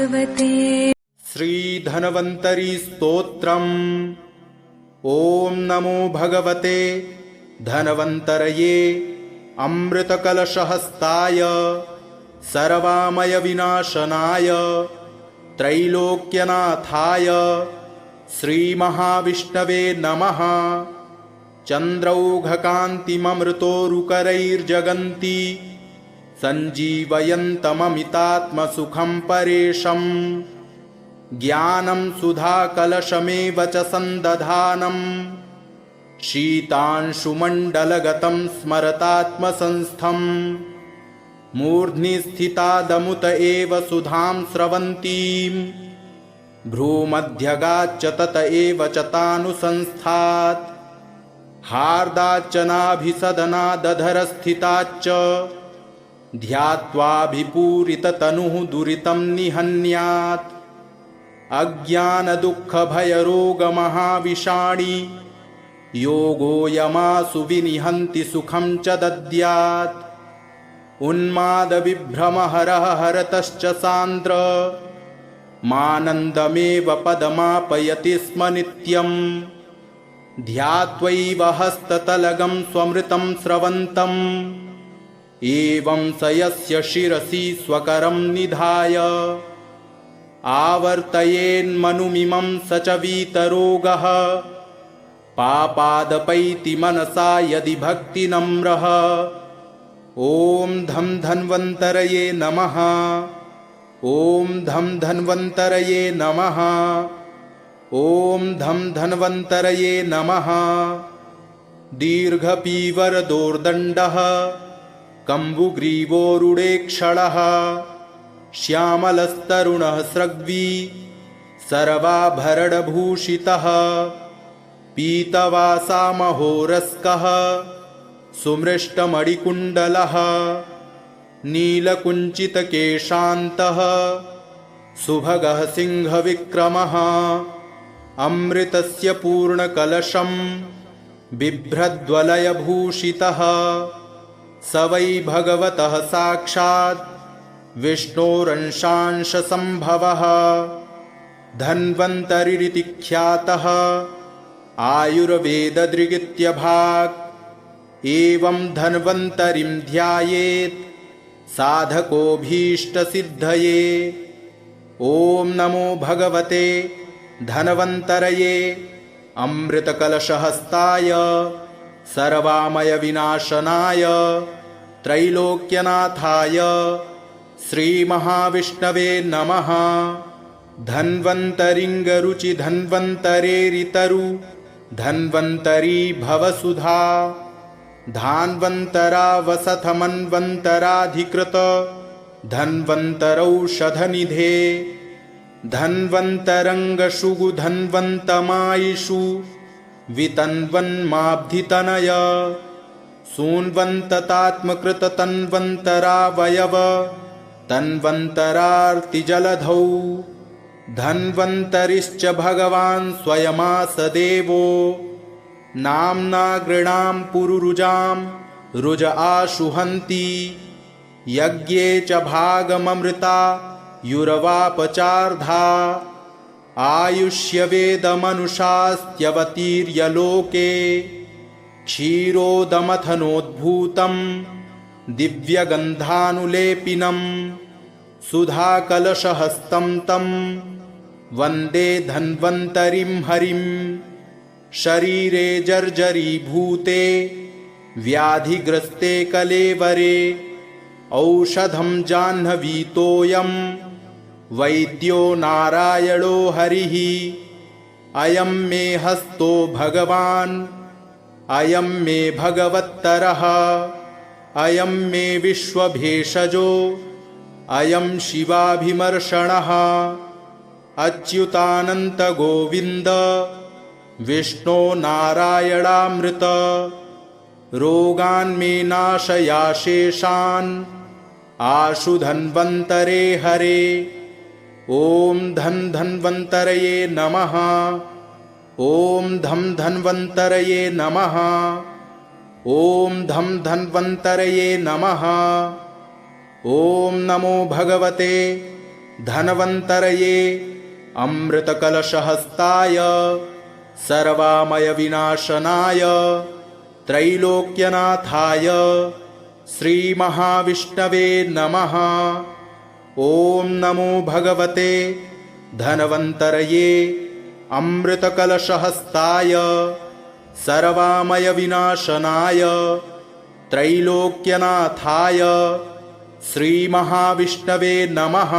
भगवते श्री धन्वन्तरी स्तोत्रम्। ॐ नमो भगवते धन्वन्तरये अमृतकलशहस्ताय सर्वामय विनाशनाय त्रैलोक्यनाथाय श्रीमहाविष्णवे नमः। चन्द्रौघकान्तिममृतोरुकरैर्जगन्ति सञ्जीवयन्तममितात्मसुखं परेशम्। ज्ञानं सुधाकलशमेव च सन्दधानम् शीतांशुमण्डलगतं स्मरतात्मसंस्थम्। मूर्ध्नि स्थितादमुत एव सुधां स्रवन्तीं भ्रूमध्यगाच्च तत एव च तानुसंस्थात्। हार्दाच्च नाभिसदनादधरस्थिताच्च ध्यात्वाभिपूरिततनुः दुरितं निहन्यात्। अज्ञानदुःखभयरोगमहाविषाणि योगो यमासु विनिहन्ति सुखं च दद्यात्। उन्मादविभ्रमहरः हरतश्च सान्द्र मानन्दमेव पदमापयति स्म नित्यम्। ध्यात्वैव हस्ततलगं स्वमृतं स्रवन्तम् एवं स यस्य शिरसि स्वकरं निधाय आवर्तयेन्मनुमिमं स च वीतरोगः। पापादपैति मनसा यदि भक्तिनम्रः। ॐ धं धन्वन्तरये नमः। ॐ धं धन्वन्तरये नमः। ॐ धं धन्वन्तरये नमः। दीर्घपीवरदोर्दण्डः कम्बुग्रीवोरुडेक्षणः श्यामलस्तरुणः स्रग्वी सर्वाभरणभूषितः। पीतवासामहोरस्कः सुमृष्टमणिकुण्डलः नीलकुञ्चितकेशान्तः सुभगः सिंहविक्रमः। अमृतस्य पूर्णकलशं बिभ्रद्वलयभूषितः स वै भगवतः साक्षात् विष्णोरंशांशसम्भवः। धन्वन्तरिरिति ख्यातः आयुर्वेददृगित्यभाक्। एवं धन्वन्तरिं ध्यायेत् साधकोऽभीष्टसिद्धये। ॐ नमो भगवते धन्वन्तरये अमृतकलशहस्ताय सर्वामय विनाशनाय त्रैलोक्यनाथाय श्रीमहाविष्णवे नमः। धन्वन्तरिङ्गरुचि धन्वन्तरेरितरु धन्वन्तरी भवसुधा। धान्वन्तरावसथमन्वन्तराधिकृत धन्वन्तरौषधनिधे। धन्वन्तरङ्गषुगु धन्वन्तमायिषु वितन्वन्माब्धितनय। सून्वन्ततात्मकृत तन्वन्तरावयव तन्वन्तरार्तिजलधौ। धन्वन्तरिश्च भगवान् स्वयमास देवो। नाम्ना गृणां पुरुरुजां रुज आशुहन्ति। यज्ञे च भागममृता युरवापचार्धा। आयुष्यवेदमनुषास्त्यवतीर्य लोके क्षीरोदमथनोद्भूतं दिव्यगन्धानुलेपिनं। सुधाकलशहस्तं तं वन्दे धन्वन्तरिं हरिं। शरीरे जर्जरीभूते व्याधिग्रस्ते कलेवरे औषधं जाह्नवीतोऽयं वैद्यो नारायणो हरिः। अयं मे हस्तो भगवान् अयं मे भगवत्तरः। अयं मे विश्वभेषजो अयं शिवाभिमर्षणः। अच्युतानन्तगोविन्द विष्णो नारायणामृत। रोगान्मे नाशयाशेषान् आशु धन्वन्तरे हरे। ॐ धं धन्वन्तरये नमः। ॐ धं धन्वन्तरये नमः। ॐ धं धन्वन्तरये नमः। ॐ नमो भगवते धन्वन्तरये अमृतकलशहस्ताय सर्वामयविनाशनाय त्रैलोक्यनाथाय श्रीमहाविष्णवे नमः। ॐ नमो भगवते धन्वन्तरये अमृतकलशहस्ताय सर्वामयविनाशनाय त्रैलोक्यनाथाय श्रीमहाविष्णवे नमः।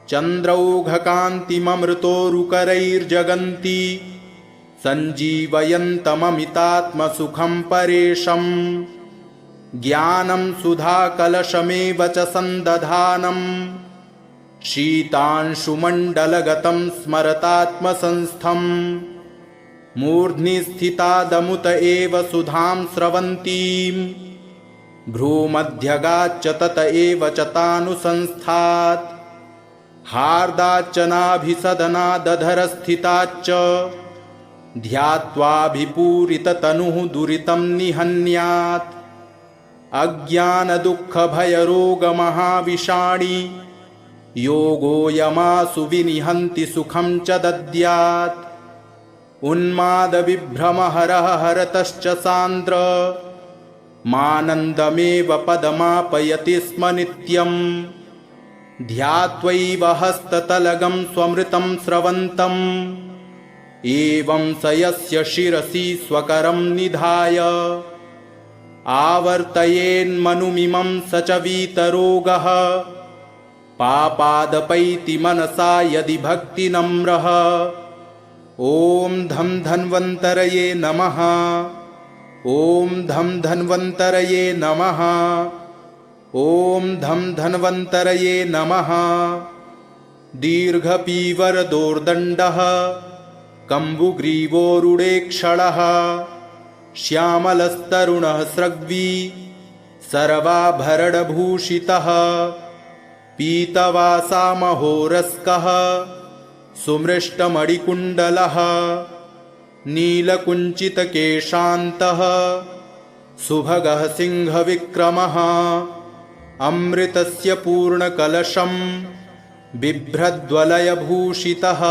चन्द्रौघकान्तिममृतोरुकरैर्जगन्ति सञ्जीवयन्तममितात्मसुखं परेशम्। ज्ञानं सुधाकलशमेव च सन्दधानम् शीतांशुमण्डलगतं स्मरतात्मसंस्थम्। मूर्ध्नि स्थितादमुत एव सुधां स्रवन्तीम् भ्रूमध्यगाच्च तत एव च तानुसंस्थात्। हार्दाच्च नाभिसदनादधरस्थिताच्च ध्यात्वाभिपूरिततनुः दुरितं निहन्यात्। अज्ञानदुःखभयरोगमहाविषाणि योगो यमासु विनिहन्ति सुखं च दद्यात्। उन्मादविभ्रमहरः हरतश्च सान्द्र मानन्दमेव पदमापयति स्म नित्यम्। ध्यात्वैव हस्ततलगं स्वमृतं स्रवन्तम् एवं स यस्य शिरसि स्वकरं निधाय आवर्तयेन्मनुमिमं स च वीतरोगः। पापादपैति मनसा यदि भक्तिनम्रः। ॐ धं धन्वन्तरये नमः। ॐ धं धन्वन्तरये नमः। ॐ धं धन्वन्तरये नमः। दीर्घपीवरदोर्दण्डः कम्बुग्रीवोरुडेक्षणः श्यामलस्तरुणः स्रग्वी सर्वाभरणभूषितः। पीतवासामहोरस्कः सुमृष्टमणिकुण्डलः नीलकुञ्चितकेशान्तः सुभगः सिंहविक्रमः। अमृतस्य पूर्णकलशं बिभ्रद्वलयभूषितः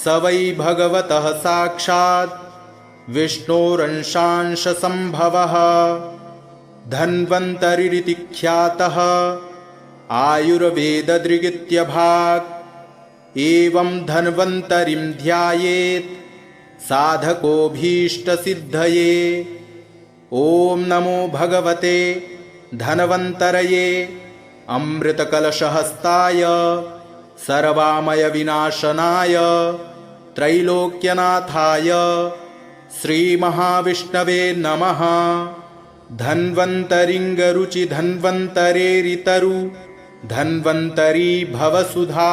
स वै भगवतः साक्षात् विष्णोरंशांशसम्भवः। धन्वन्तरिरिति ख्यातः आयुर्वेददृगित्यभाक्। एवं धन्वन्तरिं ध्यायेत् साधकोऽभीष्टसिद्धये। ॐ नमो भगवते धन्वन्तरये अमृतकलशहस्ताय सर्वामयविनाशनाय त्रैलोक्यनाथाय श्रीमहाविष्णवे नमः। धन्वन्तरिङ्गरुचि धन्वन्तरेरितरु धन्वन्तरी भवसुधा।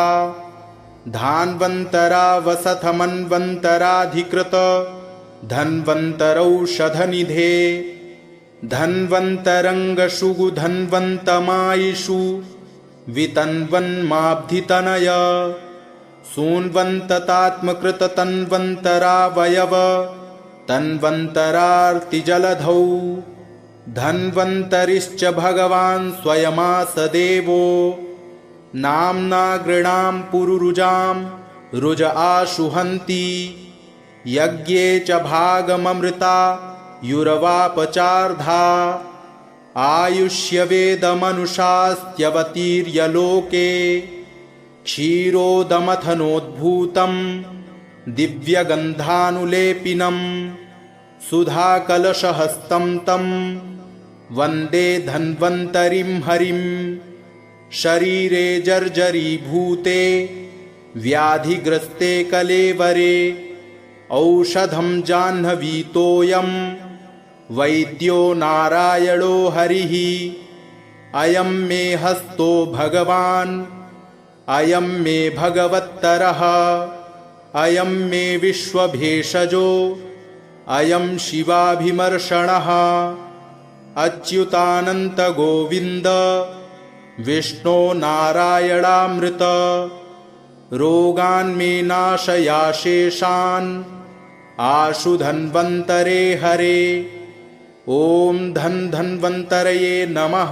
धान्वन्तरावसथमन्वन्तराधिकृत धन्वन्तरौषधनिधे। धन्वन्तरङ्गशुगु धन्वन्तमायिषु वितन्वन्माब्धितनय। सून्वन्ततात्मकृत तन्वन्तरावयव तन्वन्तरार्तिजलधौ। धन्वन्तरिश्च भगवान् स्वयमासदेवो। नाम्ना गृणां पुरुरुजां रुज आशुहन्ति। यज्ञे च भागममृता युरवापचार्धा। आयुष्यवेदमनुषास्त्यवतीर्य लोके क्षीरोदमथनोद्भूतं दिव्यगन्धानुलेपिनं। सुधाकलशहस्तं तं वन्दे धन्वन्तरिं हरिं। शरीरे जर्जरीभूते व्याधिग्रस्ते कलेवरे औषधं जाह्नवीतोऽयं वैद्यो नारायणो हरिः। अयं मे हस्तो भगवान् अयं मे भगवत्तरः। अयं मे विश्वभेषजो अयं शिवाभिमर्षणः। अच्युतानन्त गोविन्द विष्णो नारायणामृत। रोगान् मे नाशयाशेषान् आशु धन्वन्तरे हरे। ॐ धन्वन्तरये नमः।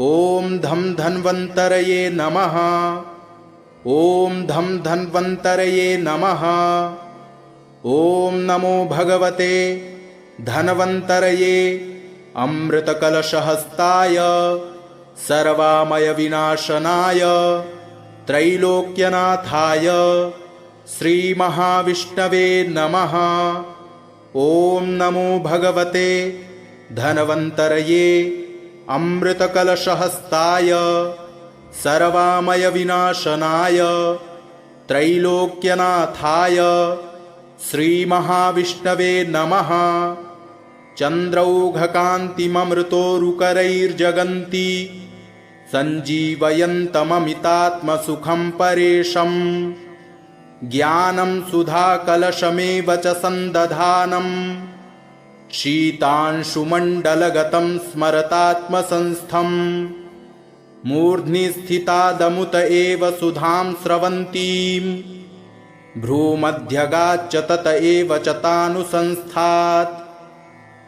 ॐ धं धन्वन्तरये नमः। ॐ धं धन्वन्तरये नमः। ॐ नमो भगवते धन्वन्तरये अमृतकलशहस्ताय सर्वामयविनाशनाय त्रैलोक्यनाथाय श्रीमहाविष्णवे नमः। ॐ नमो भगवते धन्वन्तरये अमृतकलशहस्ताय सर्वामयविनाशनाय त्रैलोक्यनाथाय श्रीमहाविष्णवे नमः। चन्द्रौघकान्तिममृतोरुकरैर्जगन्ति सञ्जीवयन्तममितात्मसुखं परेशम्। ज्ञानं सुधाकलशमेव च सन्दधानम् शीतांशुमण्डलगतं स्मरतात्मसंस्थम्। मूर्ध्नि स्थितादमुत एव सुधां स्रवन्तीम् भ्रूमध्यगाच्च तत एव च तानुसंस्थात्।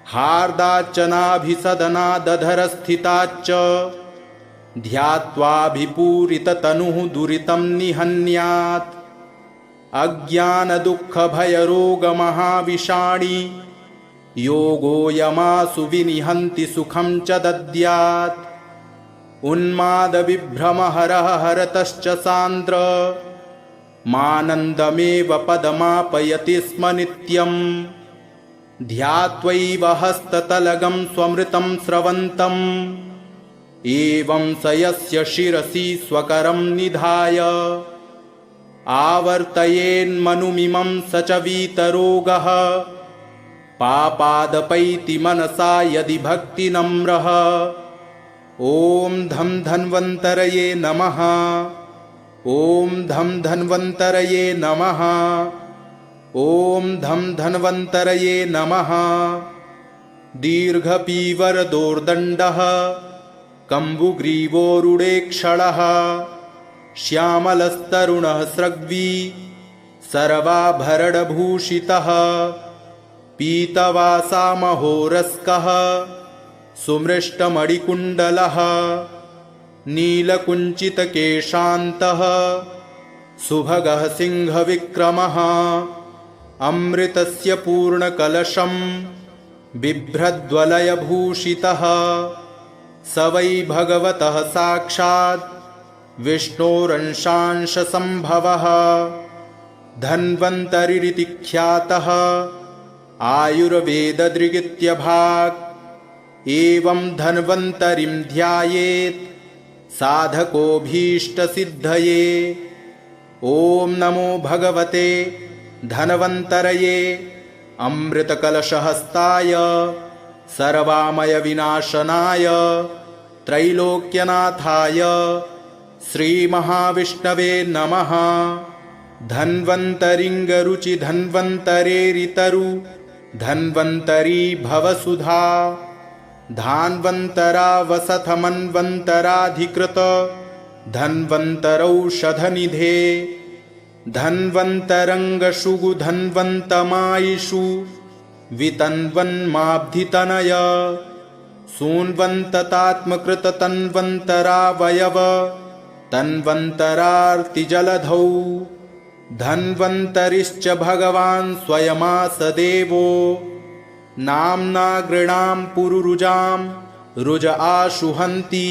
हार्दाच्च नाभिसदनादधरस्थिताच्च ध्यात्वाभिपूरिततनुः दुरितं निहन्यात्। अज्ञानदुःखभयरोगमहाविषाणि योगोऽयमासु विनिहन्ति सुखं च दद्यात्। उन्मादविभ्रमहरः हरतश्च सान्द्र मानन्दमेव पदमापयति स्म नित्यम्। ध्यात्वैव हस्ततलगं स्वमृतं स्रवन्तम् एवं स यस्य शिरसि स्वकरं निधाय आवर्तयेन्मनुमिमं स च वीतरोगः। पापादपैति मनसा यदि भक्तिनम्रः। ॐ धं धन्वन्तरये नमः। ॐ धं धन्वन्तरये नमः। ॐ धं धन्वन्तरये नमः। दीर्घपीवरदोर्दण्डः कम्बुग्रीवोरुडेक्षणः श्यामलस्तरुणः स्रग्वी सर्वाभरणभूषितः। पीतवासामहोरस्कः सुमृष्टमणिकुण्डलः नीलकुञ्चितकेशान्तः सुभगः सिंहविक्रमः। अमृतस्य पूर्णकलशं बिभ्रद्वलयभूषितः स वै भगवतः साक्षात् विष्णोरंशांशसम्भवः। धन्वन्तरिरिति ख्यातः आयुर्वेददृगित्यभाक्। एवं धन्वन्तरिं ध्यायेत् साधकोऽभीष्टसिद्धये। ॐ नमो भगवते धन्वन्तरये अमृतकलशहस्ताय सर्वामयविनाशनाय त्रैलोक्यनाथाय श्रीमहाविष्णवे नमः। धन्वन्तरिङ्गरुचि धन्वन्तरेरितरु धन्वन्तरी भवसुधा। धान्वन्तरावसथमन्वन्तराधिकृत धन्वन्तरौषधनिधे। धन्वन्तरङ्गशुगु धन्वन्तमायिषु वितन्वन्माब्धितनय। सून्वन्ततात्मकृत तन्वन्तरावयव तन्वन्तरार्तिजलधौ। धन्वन्तरिश्च भगवान् स्वयमासदेवो। नाम्ना गृणां पुरुरुजां रुज आशुहन्ति।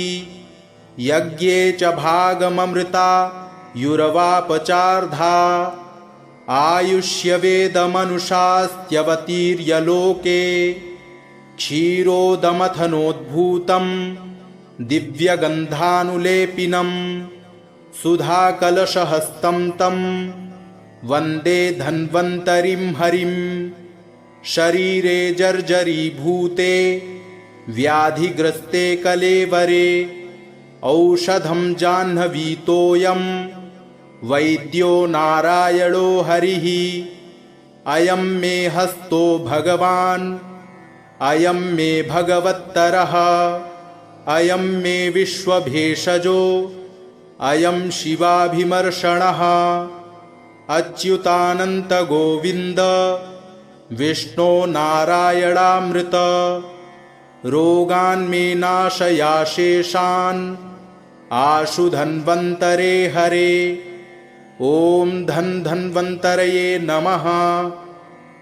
यज्ञे च भागममृता युरवापचार्धा। आयुष्यवेदमनुषास्त्यवतीर्य लोके क्षीरोदमथनोद्भूतं दिव्यगन्धानुलेपिनं सुधाकलशहस्तं तं वन्दे धन्वन्तरिं हरिं। शरीरे जर्जरीभूते व्याधिग्रस्ते कलेवरे औषधं जाह्नवीतोऽयं वैद्यो नारायणो हरिः। अयं मे हस्तो भगवान् अयं मे भगवत्तरः। अयं मे विश्वभेषजो अयं शिवाभिमर्षणः। अच्युतानन्तगोविन्द विष्णो नारायणामृत। रोगान् मे नाशयाशेषान् आशु धन्वन्तरे हरे। ॐ धन्वन्तरये नमः।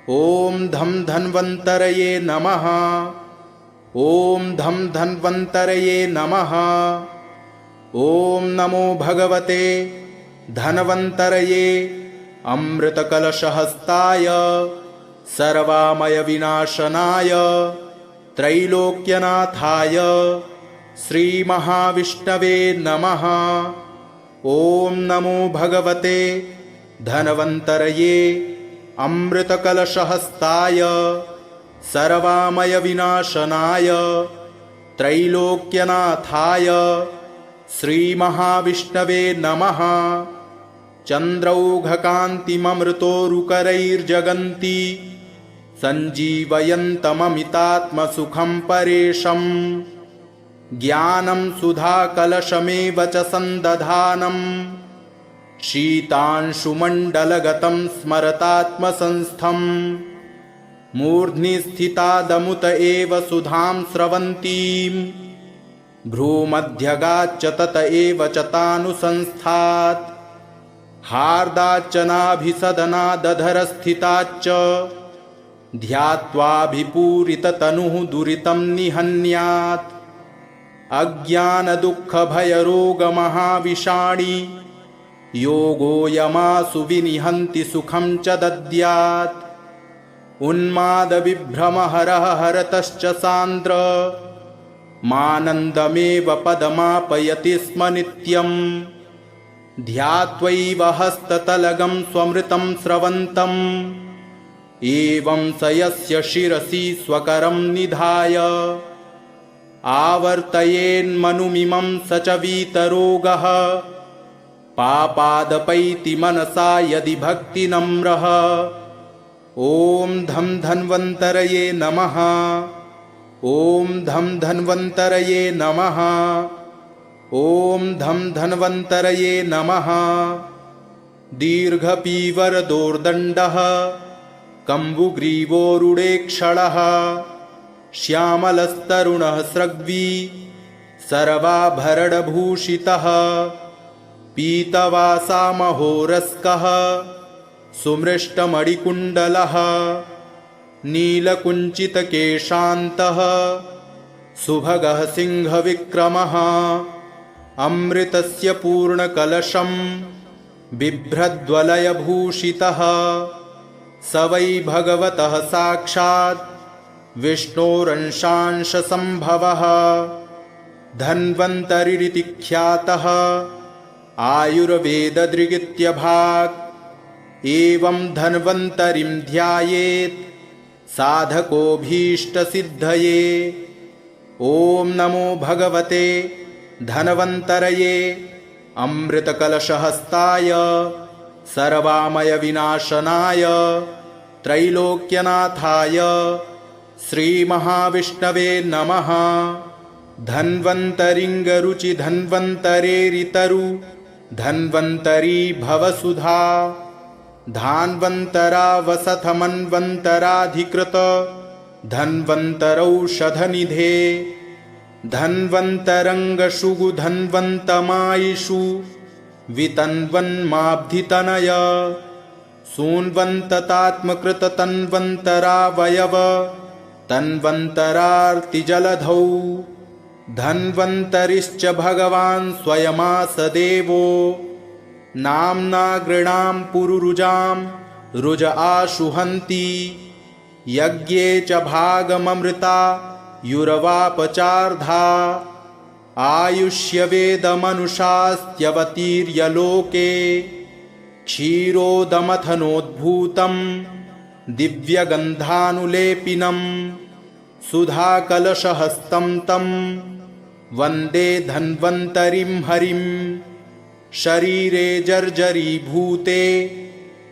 ॐ धन्वन्तरये नमः। ॐ धन्वन्तरये नमः। ॐ नमो भगवते धन्वन्तरये अमृतकलशहस्ताय सर्वामयविनाशनाय त्रैलोक्यनाथाय श्रीमहाविष्णवे नमः। ॐ नमो भगवते धन्वन्तरये अमृतकलशहस्ताय सर्वामयविनाशनाय त्रैलोक्यनाथाय श्रीमहाविष्णवे नमः। चन्द्रौघकान्तिममृतोरुकरैर्जगन्ति सञ्जीवयन्तममितात्मसुखं परेशम्। ज्ञानं सुधाकलशमेव च सन्दधानम् शीतांशुमण्डलगतं स्मरतात्मसंस्थम्। मूर्ध्नि स्थितादमुत एव सुधां स्रवन्तीम् भ्रूमध्यगाच्च तत एव च तानुसंस्थात्। हार्दाच्च नाभिसदनादधरस्थिताच्च ध्यात्वाभिपूरिततनुः दुरितं निहन्यात्। अज्ञानदुःखभयरोगमहाविषाणि योगोऽयमासु विनिहन्ति सुखं च दद्यात्। उन्मादविभ्रमहरः हरतश्च सान्द्र मानन्दमेव पदमापयति स्म नित्यम्। ध्यात्वैव हस्ततलगं स्वमृतं स्रवन्तम् एवं स यस्य शिरसि स्वकरं निधाय आवर्तयेन्मनुमिमं स च वीतरोगः। पापादपैति मनसा यदि भक्तिनम्रः। ॐ धन्वन्तरये नमः। ॐ धन्वन्तरये नमः। ॐ धन्वन्तरये नमः। दीर्घपीवरदोर्दण्डः कम्बुग्रीवोरुडेक्षणः श्यामलस्तरुणः स्रग्वी सर्वाभरणभूषितः। पीतवासामहोरस्कः सुमृष्टमणिकुण्डलः नीलकुञ्चितकेशान्तः सुभगः सिंहविक्रमः। अमृतस्य पूर्णकलशं बिभ्रद्वलयभूषितः स वै भगवतः साक्षात् विष्णोरंशांशसम्भवः। धन्वन्तरिरिति ख्यातः आयुर्वेददृगित्यभाक्। एवं धन्वन्तरिं ध्यायेत् साधकोऽभीष्टसिद्धये। ॐ नमो भगवते धन्वन्तरये अमृतकलशहस्ताय सर्वामयविनाशनाय त्रैलोक्यनाथाय श्रीमहाविष्णवे नमः। धन्वन्तरिङ्गरुचि धन्वन्तरेरितरु धन्वन्तरी भवसुधा। धान्वन्तरावसथमन्वन्तराधिकृत धन्वन्तरौषधनिधे। धन्वन्तरङ्गशुगु धन्वन्तमायिषु वितन्वन्माब्धितनय। सून्वन्ततात्मकृत तन्वन्तरावयव तन्वन्तरार्तिजलधौ। धन्वन्तरिश्च भगवान् स्वयमासदेवो। नाम्ना गृणां पुरुरुजां रुज आशुहन्ति। यज्ञे च भागममृता युरवापचार्धा। आयुष्यवेदमनुषास्त्यवतीर्य लोके क्षीरोदमथनोद्भूतं दिव्यगन्धानुलेपिनं सुधाकलशहस्तं तं वन्दे धन्वन्तरिं हरिं। शरीरे जर्जरीभूते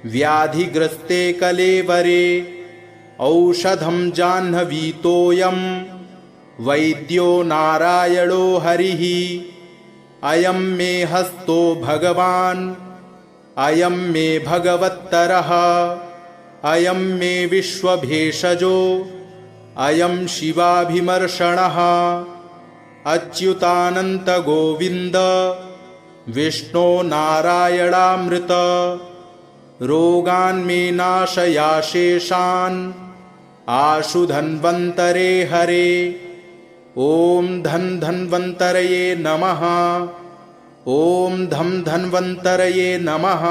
व्याधिग्रस्ते कलेवरे औषधं जाह्नवीतोऽयं वैद्यो नारायणो हरिः। अयं मे हस्तो भगवान् अयं मे भगवत्तरः। अयं मे विश्वभेषजो अयं शिवाभिमर्षणः अच्युतानन्त गोविन्द विष्णो नारायणामृत रोगान्मे नाशयाशेषान् आशु धन्वन्तरे हरे। ॐ धन धन्वन्तरये नमः। ॐ धम धन्वन्तरये नमः।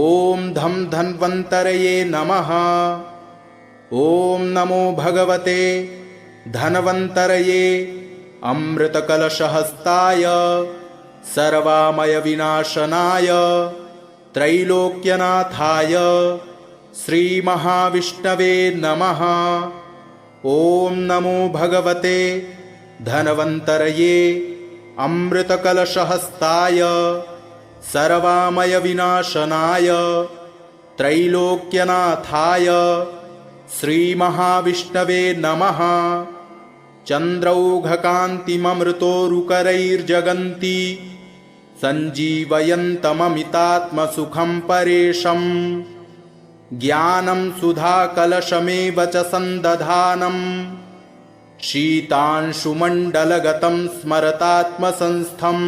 ॐ धम धन्वन्तरये नमः। ॐ नमो भगवते धन्वन्तरये अमृतकलशहस्ताय सर्वामयविनाशनाय त्रैलोक्यनाथाय श्रीमहाविष्णवे नमः। ॐ नमो भगवते धन्वन्तरये अमृतकलशहस्ताय सर्वामयविनाशनाय त्रैलोक्यनाथाय श्रीमहाविष्णवे नमः। चन्द्रौघकान्तिममृतोरुकरैर्जगन्ति सञ्जीवयन्तममितात्मसुखं परेशम् ज्ञानं सुधाकलशमेव च सन्दधानं शीतांशुमण्डलगतं स्मरतात्मसंस्थं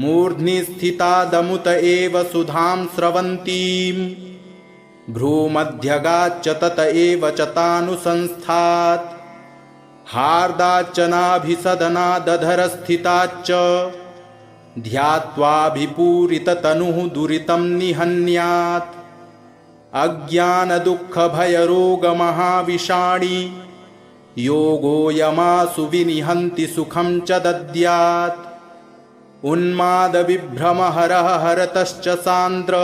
मूर्ध्नि स्थितादमुत एव सुधां स्रवन्तीं भ्रूमध्यगाच्च तत एव च तानुसंस्थात् हार्दाच्च नाभिसदनादधरस्थिताच्च ध्यात्वाभिपूरिततनुः दुरितं निहन्यात् अज्ञानदुःखभयरोगमहाविषाणि योगोऽयमासु विनिहन्ति सुखं च दद्यात् उन्मादविभ्रमहरः हरतश्च सान्द्र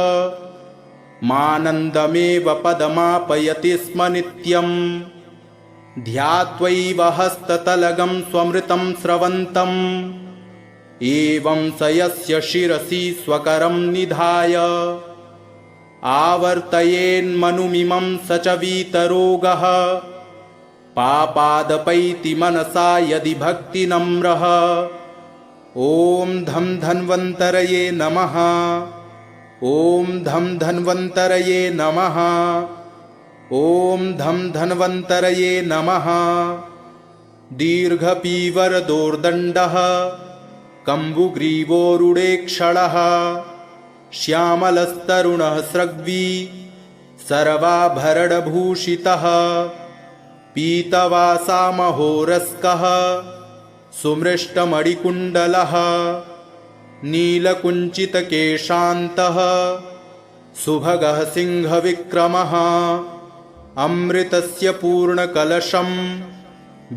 मानन्दमेव पदमापयति स्म नित्यम् ध्यात्वैव हस्ततलगं स्वमृतं स्रवन्तम् एवं स यस्य शिरसि स्वकरं निधाय आवर्तयेन्मनुमिमं स च वीतरोगः पापादपैति मनसा यदि भक्तिनम्रः। ॐ धम धन्वन्तरये नमः। ॐ धम धन्वन्तरये नमः। ॐ धम धन्वन्तरये नमः। दीर्घपीवरदोर्दण्डः कम्बुग्रीवोरुडेक्षणः श्यामलस्तरुणः स्रग्वी सर्वाभरणभूषितः पीतवासामहोरस्कः सुमृष्टमणिकुण्डलः नीलकुञ्चितकेशान्तः सुभगः सिंहविक्रमः अमृतस्य पूर्णकलशं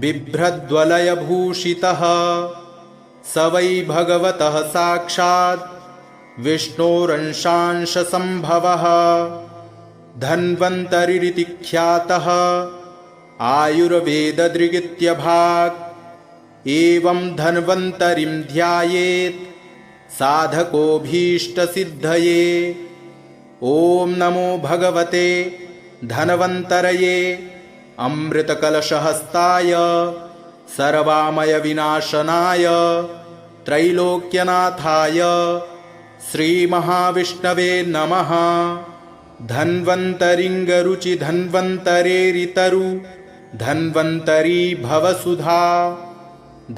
बिभ्रद्वलयभूषितः स वै भगवतः साक्षात् विष्णोरंशांशसम्भवः धन्वन्तरिरिति ख्यातः आयुर्वेददृगित्यभाक् एवं धन्वन्तरिं ध्यायेत् साधकोऽभीष्टसिद्धये। ॐ नमो भगवते धन्वन्तरये अमृतकलशहस्ताय सर्वामयविनाशनाय त्रैलोक्यनाथाय श्रीमहाविष्णवे नमः। धन्वन्तरिङ्गरुचि धन्वन्तरेरितरु धन्वन्तरी भवसुधा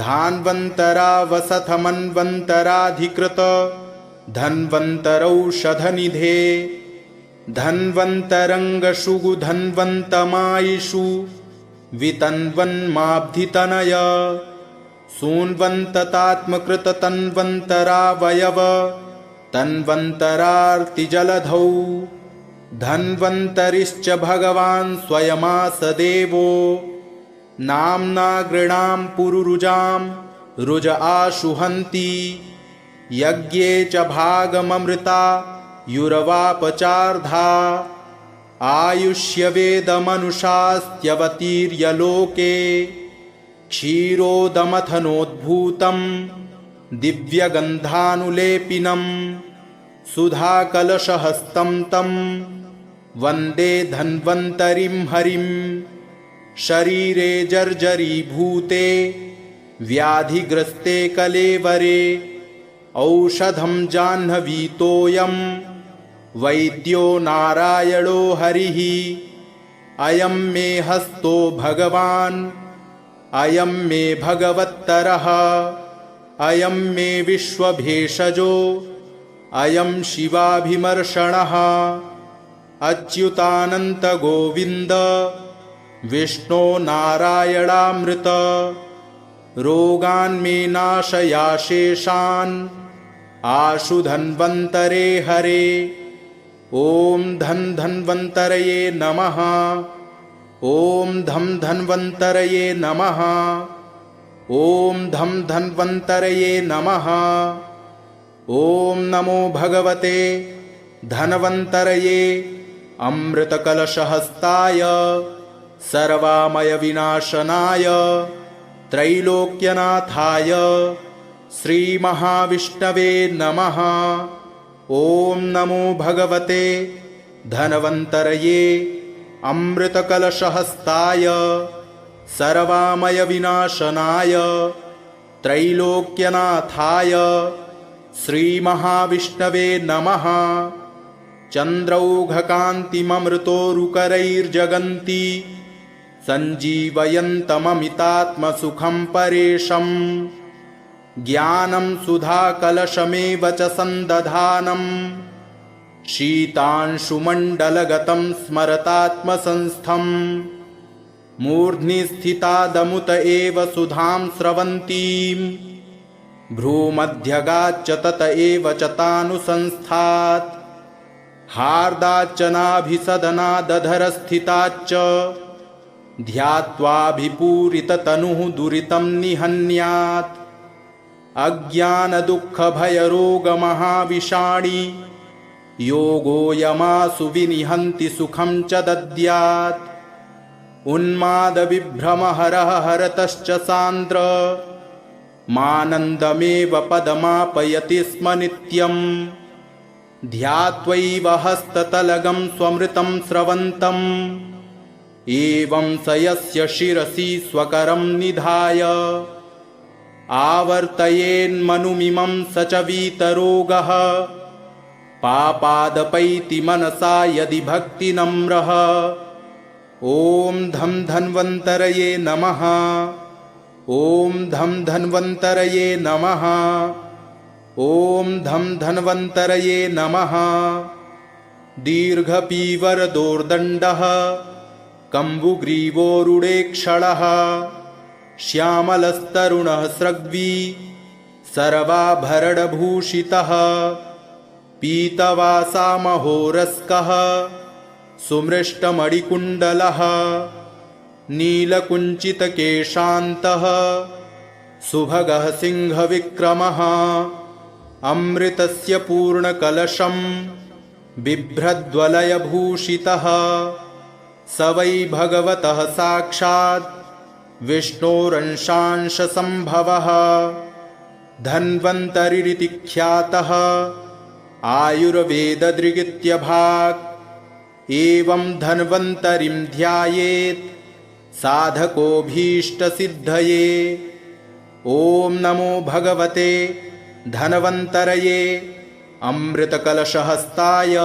धान्वन्तरावसथमन्वन्तराधिकृत धन्वन्तरौषधनिधे धन्वन्तरङ्गशुगु धन्वन्तमायिषु वितन्वन्माब्धितनय सून्वन्ततात्मकृततन्वन्तरावयव तन्वन्तरार्तिजलधौ धन्वन्तरिश्च भगवान् स्वयमास देवो नाम्ना गृणां पुरुरुजां रुज आशुहन्ति यज्ञे च भागममृता युरवापचार्धा आयुष्यवेदमनुषास्त्यवतीर्य लोके क्षीरोदमथनोद्भूतं दिव्यगन्धानुलेपिनं सुधाकलशहस्तं तं वन्दे धन्वन्तरिं हरिं शरीरे जर्जरीभूते व्याधिग्रस्ते कलेवरे औषधं जाह्नवीतोऽयं वैद्यो नारायणो हरिः अयं मे हस्तो भगवान् अयं मे भगवत्तरः अयं मे विश्वभेषजो अयं शिवाभिमर्षणः अच्युतानन्त गोविन्द विष्णो नारायणामृत रोगान् मे नाशयाशेषान् आशु धन्वन्तरे हरे। ॐ धं धन्वन्तरये नमः। ॐ धं धन्वन्तरये नमः। ॐ धं धन्वन्तरये नमः। ॐ नमो भगवते धन्वन्तरये अमृतकलशहस्ताय सर्वामयविनाशनाय त्रैलोक्यनाथाय श्रीमहाविष्णवे नमः। ॐ नमो भगवते धन्वन्तरये अमृतकलशहस्ताय सर्वामयविनाशनाय त्रैलोक्यनाथाय श्रीमहाविष्णवे नमः। चन्द्रौघकान्तिममृतोरुकरैर्जगन्ति सञ्जीवयन्तममितात्मसुखं परेशम् ज्ञानं सुधाकलशमेव च सन्दधानं शीतांशुमण्डलगतं स्मरतात्मसंस्थं मूर्ध्नि स्थितादमुत एव सुधां स्रवन्तीं भ्रूमध्यगाच्च तत एव च तानुसंस्थात् हार्दाच्च नाभिसदनादधरस्थिताच्च ध्यात्वाभिपूरिततनुः दुरितं निहन्यात् अज्ञानदुःखभयरोगमहाविषाणि योगोऽयमासु विनिहन्ति सुखं च दद्यात् उन्मादविभ्रमहरः हरतश्च सान्द्र मानन्दमेव पदमापयति स्म नित्यम् ध्यात्वैव हस्ततलगं स्वमृतं स्रवन्तम् एवं स यस्य शिरसि स्वकरं निधाय आवर्तयेन्मनुमिमं स च वीतरोगः पापादपैति मनसा यदि भक्तिनम्रः। ॐ धं धन्वन्तरये नमः। ॐ धं धन्वन्तरये नमः। ॐ धं धन्वन्तरये नमः। दीर्घपीवरदोर्दण्डः कम्बुग्रीवोरुडेक्षणः श्यामलस्तरुणः स्रग्वी सर्वाभरणभूषितः पीतवासामहोरस्कः सुमृष्टमणिकुण्डलः नीलकुञ्चितकेशान्तः सुभगः सिंहविक्रमः अमृतस्य पूर्णकलशं बिभ्रद्वलयभूषितः स वै भगवतः साक्षात् विष्णोरंशांशसम्भवः धन्वन्तरिरिति ख्यातः आयुर्वेददृगित्यभाक् एवं धन्वन्तरिं ध्यायेत् साधकोऽभीष्टसिद्धये। ॐ नमो भगवते धन्वन्तरये अमृतकलशहस्ताय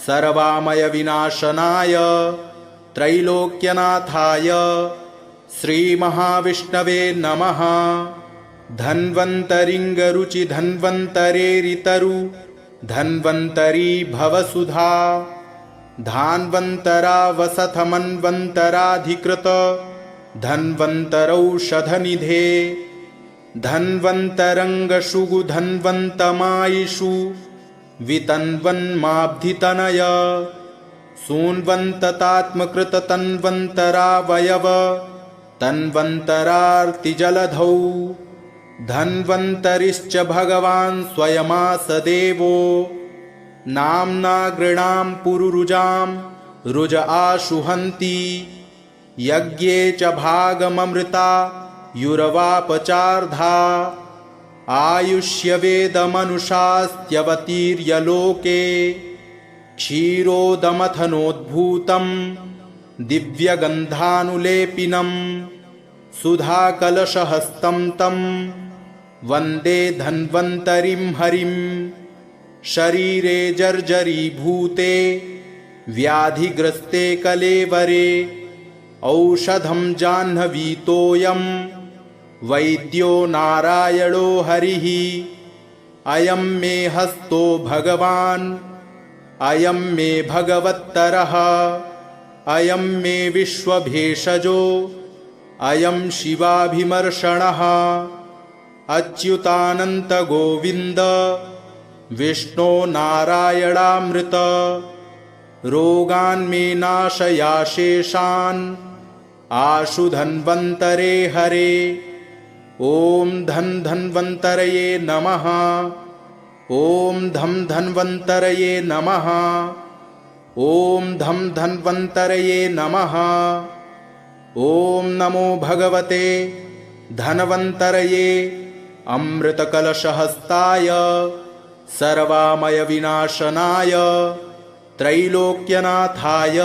सर्वामयविनाशनाय त्रैलोक्यनाथाय श्रीमहाविष्णवे नमः। धन्वन्तरिङ्गरुचि धन्वन्तरेरितरु धन्वन्तरी भवसुधा धान्वन्तरावसथमन्वन्तराधिकृत धन्वन्तरौषधनिधे धन्वन्तरङ्गशुगु धन्वन्तमायिषु वितन्वन्माब्धितनय सून्वन्ततात्मकृत तन्वन्तरावयव तन्वन्तरार्तिजलधौ धन्वन्तरिश्च भगवान् स्वयमास देवो नाम्ना गृणां पुरुरुजां रुज आशुहन्ति यज्ञे च भागममृता युरवापचार्धा आयुष्यवेदमनुषास्त्यवतीर्य लोके क्षीरोदमथनोद्भूतं दिव्यगन्धानुलेपिनं सुधाकलशहस्तं तं वन्दे धन्वन्तरिं हरिं शरीरे जर्जरीभूते व्याधिग्रस्ते कलेवरे औषधं जाह्नवीतोऽयं वैद्यो नारायणो हरिः अयं मे हस्तो भगवान् अयं मे भगवत्तरः अयं मे विश्वभेषजो अयं शिवाभिमर्षणः अच्युतानन्त गोविन्द विष्णो नारायणामृत रोगान् मे नाशयाशेषान् आशु धन्वन्तरे हरे ॐ धन्वन्तरये नमः ॐ धन्वन्तरये नमः ॐ धन्वन्तरये नमः ॐ नमो भगवते धन्वन्तरये अमृतकलशहस्ताय सर्वामयविनाशनाय त्रैलोक्यनाथाय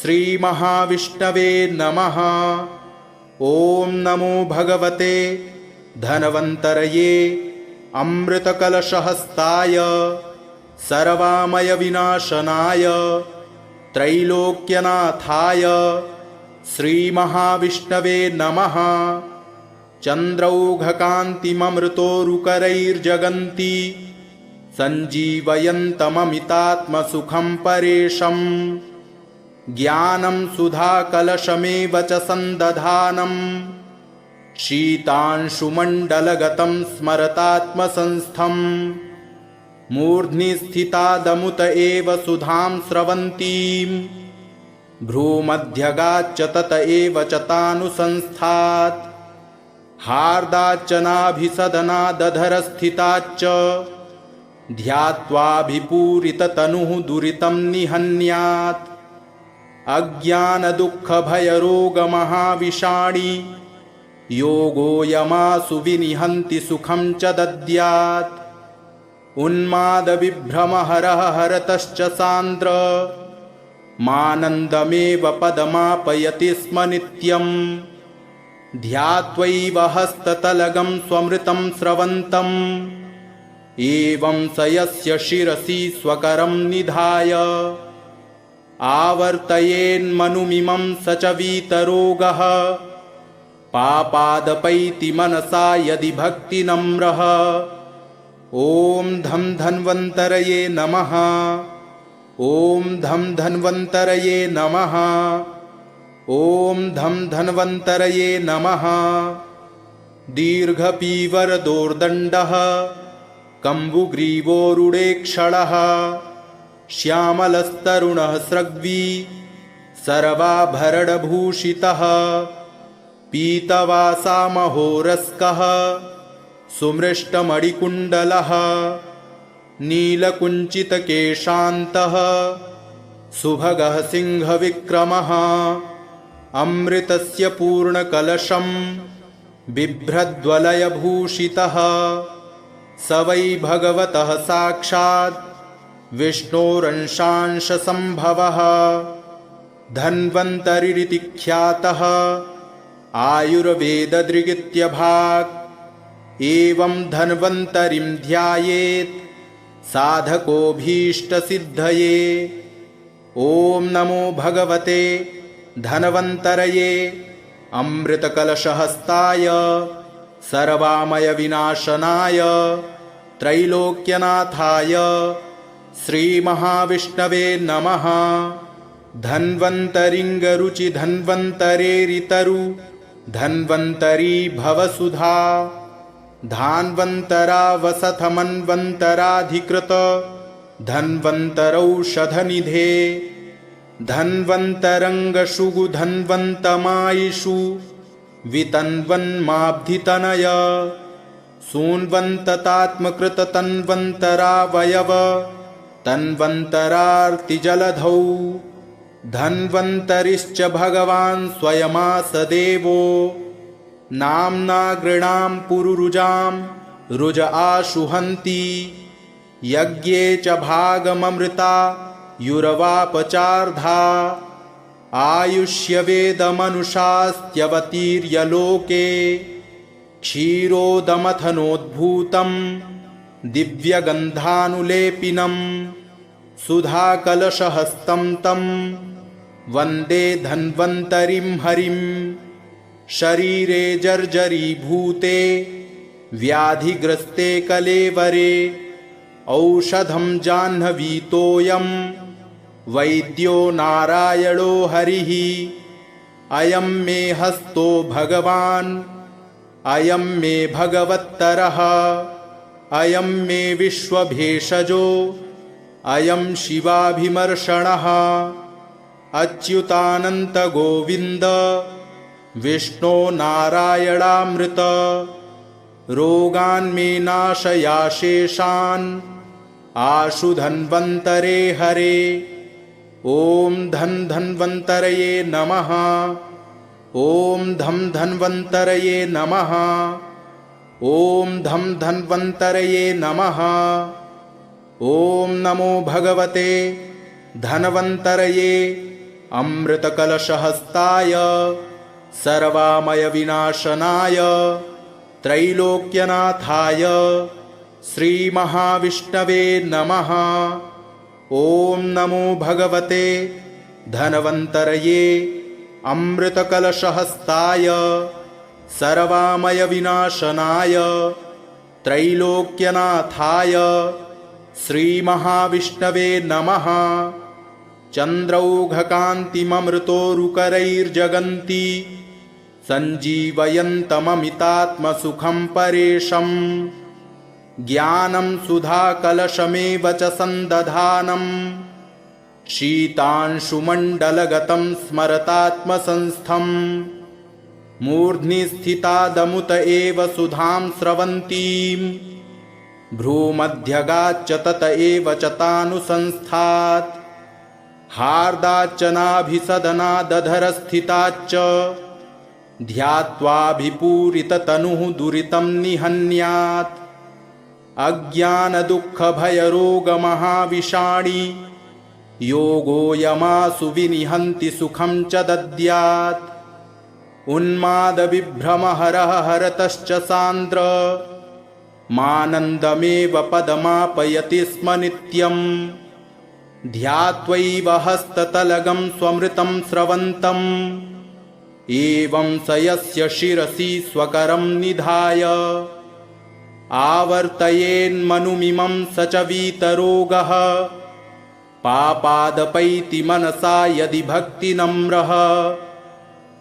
श्रीमहाविष्णवे नमः ॐ नमो भगवते धन्वन्तरये अमृतकलशहस्ताय सर्वामयविनाशनाय त्रैलोक्यनाथाय श्रीमहाविष्णवे नमः चन्द्रौघकान्तिममृतोरुकरैर्जगन्ति सञ्जीवयन्तममितात्मसुखं परेशम् ज्ञानं सुधाकलशमेव च सन्दधानं शीतांशुमण्डलगतं स्मरतात्मसंस्थम् मूर्ध्नि स्थितादमुत एव सुधां स्रवन्तीं भ्रूमध्यगाच्च तत एव च तानुसंस्थात् हार्दाच्च नाभिसदनादधरस्थिताच्च ध्यात्वाभिपूरिततनुः दुरितं निहन्यात् अज्ञानदुःखभयरोगमहाविषाणि योगो यमासु विनिहन्ति सुखं च दद्यात् उन्मादविभ्रमहरः हरतश्च सान्द्र मानन्दमेव पदमापयति स्म नित्यम् ध्यात्वैव हस्ततलगं स्वमृतं स्रवन्तम् एवं स यस्य शिरसि स्वकरं निधाय आवर्तयेन्मनुमिमं स च वीतरोगः पापादपैति मनसा यदि भक्तिनम्रः ॐ धन्वन्तरये नमः ॐ धन्वन्तरये नमः ॐ धन्वन्तरये नमः दीर्घपीवरदोर्दण्डः कम्बुग्रीवोरुडेक्षणः श्यामलस्तरुणः स्रग्वी सर्वाभरणभूषितः पीतवासामहोरस्कः सुमृष्टमणिकुण्डलः नीलकुञ्चितकेशान्तः सुभगः सिंहविक्रमः अमृतस्य पूर्णकलशं बिभ्रद्वलयभूषितः स वै भगवतः साक्षात् विष्णोरंशांशसम्भवः धन्वन्तरिरिति ख्यातः आयुर्वेददृगित्यभाक् एवं धन्वन्तरिं ध्यायेत् साधकोऽभीष्टसिद्धये ॐ नमो भगवते धन्वन्तरये अमृतकलशहस्ताय सर्वामयविनाशनाय त्रैलोक्यनाथाय श्रीमहाविष्णवे नमः धन्वन्तरिङ्गरुचि धन्वन्तरेरितरु धन्वन्तरी भवसुधा धान्वन्तरावसथमन्वन्तराधिकृत धन्वन्तरौषधनिधे धन्वन्तरङ्गशुगु धन्वन्तमायिषु वितन्वन्माब्धितनय सून्वन्ततात्मकृत तन्वन्तरावयव तन्वन्तरार्तिजलधौ धन्वन्तरिश्च भगवान् स्वयमासदेवो नाम्ना गृणां पुरुरुजां रुज आशुहन्ति यज्ञे च भागममृता युरवापचार्धा आयुष्यवेदमनुषास्त्यवतीर्य लोके क्षीरोदमथनोद्भूतं दिव्यगन्धानुलेपिनं सुधाकलशहस्तं तं वन्दे धन्वन्तरिं हरिं। शरीरे जर्जरीभूते व्याधिग्रस्ते कलेवरे औषधं जाह्नवीतोऽयं वैद्यो नारायणो हरिः। अयं मे हस्तो भगवान् अयं मे भगवत्तरः अयं मे विश्वभेषजो अयं शिवाभिमर्षणः। अच्युतानन्त गोविन्द विष्णो नारायणामृत रोगान् मे नाशयाशेषान् आशु धन्वन्तरे हरे। ॐ धन्वन्तरये नमः। ॐ धन्वन्तरये नमः। ॐ धन्वन्तरये नमः। ॐ नमो भगवते धन्वन्तरये अमृतकलशहस्ताय सर्वामयविनाशनाय त्रैलोक्यनाथाय श्रीमहाविष्णवे नमः। ॐ नमो भगवते धन्वन्तरये अमृतकलशहस्ताय सर्वामयविनाशनाय त्रैलोक्यनाथाय श्रीमहाविष्णवे नमः। चन्द्रौघकान्तिममृतोरुकरैर्जगन्ति सञ्जीवयन्तममितात्मसुखं परेशम्। ज्ञानं सुधाकलशमेव च सन्दधानं शीतांशुमण्डलगतं स्मरतात्मसंस्थम्। मूर्ध्नि स्थितादमुत एव सुधां स्रवन्तीं भ्रूमध्यगाच्च तत एव च तानुसंस्थात्। हार्दाच्च नाभिसदनादधरस्थिताच्च ध्यात्वाभिपूरिततनुः दुरितं निहन्यात्। अज्ञानदुःखभयरोगमहाविषाणि योगो यमासु विनिहन्ति सुखं च दद्यात्। उन्मादविभ्रमहरः हरतश्च सान्द्र मानन्दमेव पदमापयति स्म नित्यम्। ध्यात्वैव हस्ततलगं स्वमृतं स्रवन्तम् एवं स यस्य शिरसि स्वकरं निधाय आवर्तयेन्मनुमिमं स च वीतरोगः। पापादपैति मनसा यदि भक्तिनम्रः।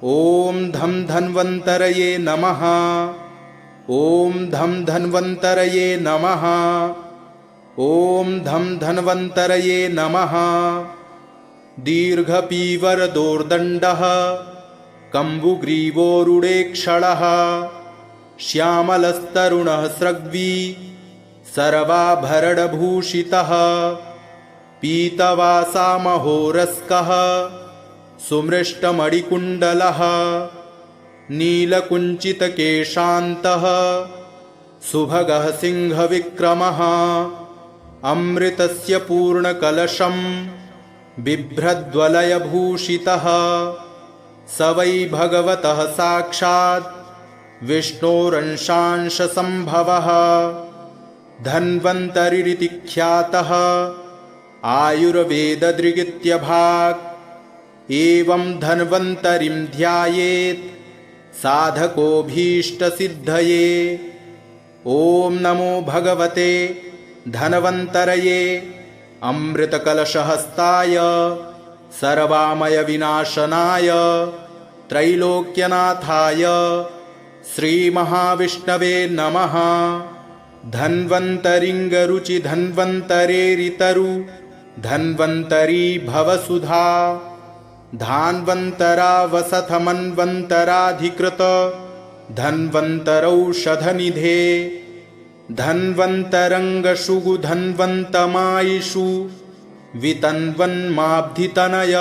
ॐ धन्वन्तरये नमः। ॐ धन्वन्तरये नमः। ॐ धन्वन्तरये नमः। दीर्घपीवरदोर्दण्डः कम्बुग्रीवोरुडेक्षणः श्यामलस्तरुणः स्रग्वी सर्वाभरणभूषितः। पीतवासामहोरस्कः सुमृष्टमणिकुण्डलः नीलकुञ्चितकेशान्तः सुभगः सिंहविक्रमः। अमृतस्य पूर्णकलशं बिभ्रद्वलयभूषितः स वै भगवतः साक्षात् विष्णोरंशांशसम्भवः। धन्वन्तरिरिति ख्यातः आयुर्वेददृगित्यभाक्। एवं धन्वन्तरिं ध्यायेत् साधकोऽभीष्टसिद्धये। ॐ नमो भगवते धन्वन्तरये अमृतकलशहस्ताय सर्वामयविनाशनाय त्रैलोक्यनाथाय श्रीमहाविष्णवे नमः। धन्वन्तरिङ्गरुचि धन्वन्तरेरितरु धन्वन्तरी भवसुधा। धान्वन्तरावसथमन्वन्तराधिकृत धन्वन्तरौषधनिधे। धन्वन्तरङ्गशुगु धन्वन्तमायिषु वितन्वन्माब्धितनय।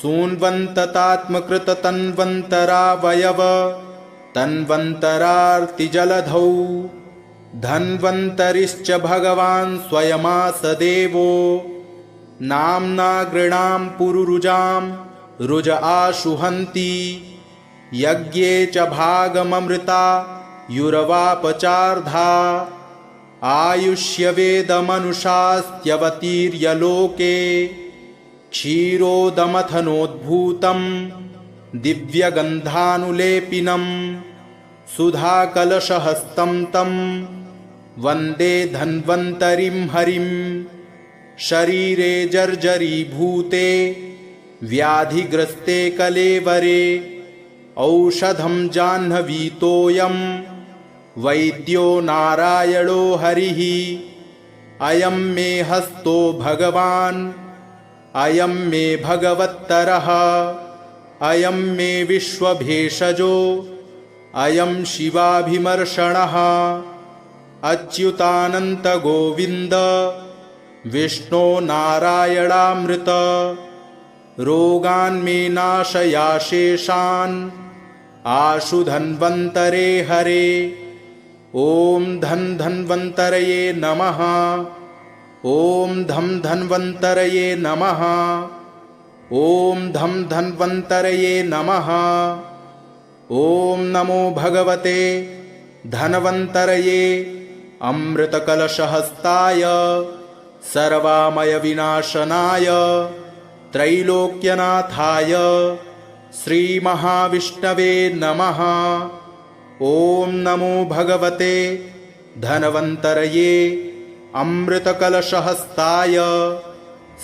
सून्वन्ततात्मकृत तन्वन्तरावयव तन्वन्तरार्तिजलधौ। धन्वन्तरिश्च भगवान् स्वयमासदेवो। नाम्ना गृणां पुरुरुजां रुज आशुहन्ति। यज्ञे च भागममृता युरवापचार्धा। आयुष्यवेदमनुषास्त्यवतीर्य लोके क्षीरोदमथनोद्भूतं दिव्यगन्धानुलेपिनं सुधाकलशहस्तं तं वन्दे धन्वन्तरिं हरिं। शरीरे जर्जरीभूते व्याधिग्रस्ते कलेवरे औषधं जाह्नवीतोऽयं वैद्यो नारायणो हरिः। अयं मे हस्तो भगवान् अयं मे भगवत्तरः अयं मे विश्वभेषजो अयं शिवाभिमर्षणः। अच्युतानन्त गोविन्द विष्णो नारायणामृत रोगान् मे नाशयाशेषान् आशु धन्वन्तरे हरे। ॐ धन्वन्तरये नमः। ॐ धन्वन्तरये नमः। ॐ धन्वन्तरये नमः। ॐ नमो भगवते धन्वन्तरये अमृतकलशहस्ताय सर्वामयविनाशनाय त्रैलोक्यनाथाय श्रीमहाविष्णवे नमः। ॐ नमो भगवते धन्वन्तरये अमृतकलशहस्ताय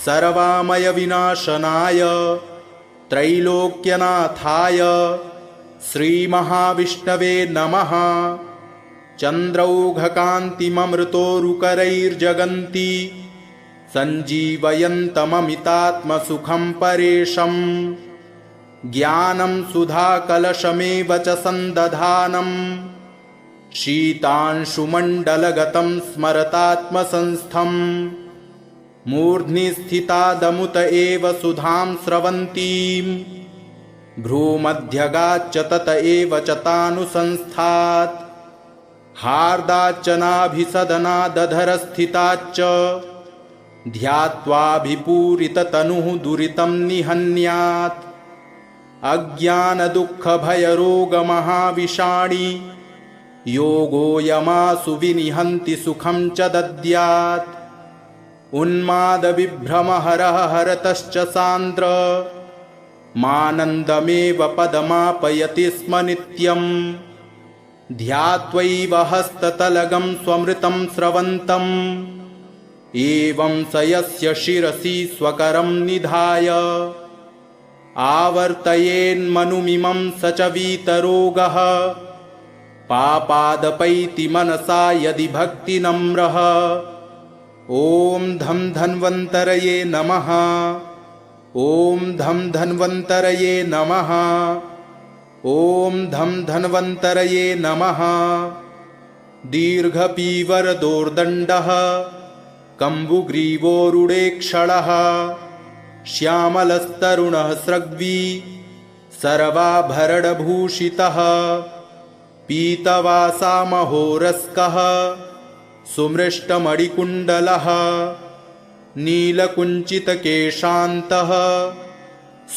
सर्वामयविनाशनाय त्रैलोक्यनाथाय श्रीमहाविष्णवे नमः। चन्द्रौघकान्तिममृतोरुकरैर्जगन्ति सञ्जीवयन्तममितात्मसुखं परेशम्। ज्ञानं सुधाकलशमेव च सन्दधानं शीतांशुमण्डलगतं स्मरतात्मसंस्थम्। मूर्ध्नि स्थितादमुत एव सुधां स्रवन्तीं भ्रूमध्यगाच्च तत एव च तानुसंस्थात्। हार्दाच्च नाभिसदनादधरस्थिताच्च ध्यात्वाभिपूरिततनुः दुरितं निहन्यात्। अज्ञानदुःखभयरोगमहाविषाणि योगो यमासु विनिहन्ति सुखं च दद्यात्। उन्मादविभ्रमहरः हरतश्च सान्द्र मानन्दमेव पदमापयति स्म नित्यम्। ध्यात्वैव हस्ततलगं स्वमृतं स्रवन्तम् एवं स यस्य शिरसि स्वकरं निधाय आवर्तयेन्मनुमिमं स च वीतरोगः। पापादपैति मनसा यदि भक्तिनम्रः। ॐ धन्वन्तरये नमः। ॐ धन्वन्तरये नमः। ॐ धन्वन्तरये नमः। दीर्घपीवरदोर्दण्डः कम्बुग्रीवोरुडेक्षणः श्यामलस्तरुणः स्रग्वी सर्वाभरणभूषितः। पीतवासामहोरस्कः सुमृष्टमणिकुण्डलः नीलकुञ्चितकेशान्तः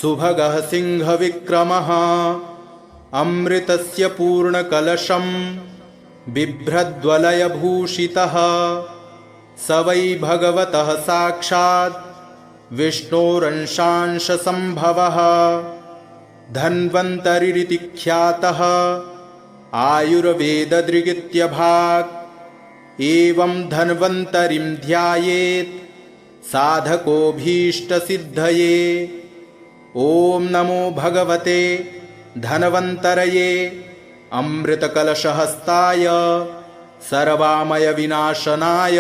सुभगः सिंहविक्रमः। अमृतस्य पूर्णकलशं बिभ्रद्वलयभूषितः स वै भगवतः साक्षात् विष्णोरंशांशसम्भवः। धन्वन्तरिरिति ख्यातः आयुर्वेददृगित्यभाक्। एवं धन्वन्तरिं ध्यायेत् साधकोऽभीष्टसिद्धये। ॐ नमो भगवते धन्वन्तरये अमृतकलशहस्ताय सर्वामयविनाशनाय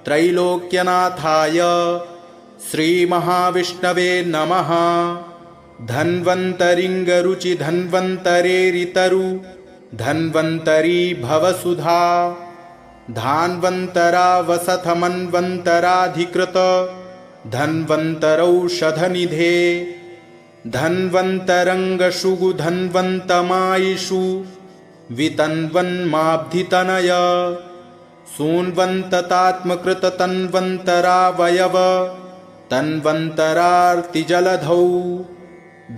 त्रैलोक्यनाथाय श्रीमहाविष्णवे नमः। धन्वन्तरिङ्गरुचि धन्वन्तरेरितरु धन्वन्तरी भवसुधा। धान्वन्तरावसथमन्वन्तराधिकृत धन्वन्तरौषधनिधे। धन्वन्तरङ्गशुगु धन्वन्तमायिषु वितन्वन्माब्धितनय। सून्वन्ततात्मकृत तन्वन्तरावयव तन्वन्तरार्तिजलधौ।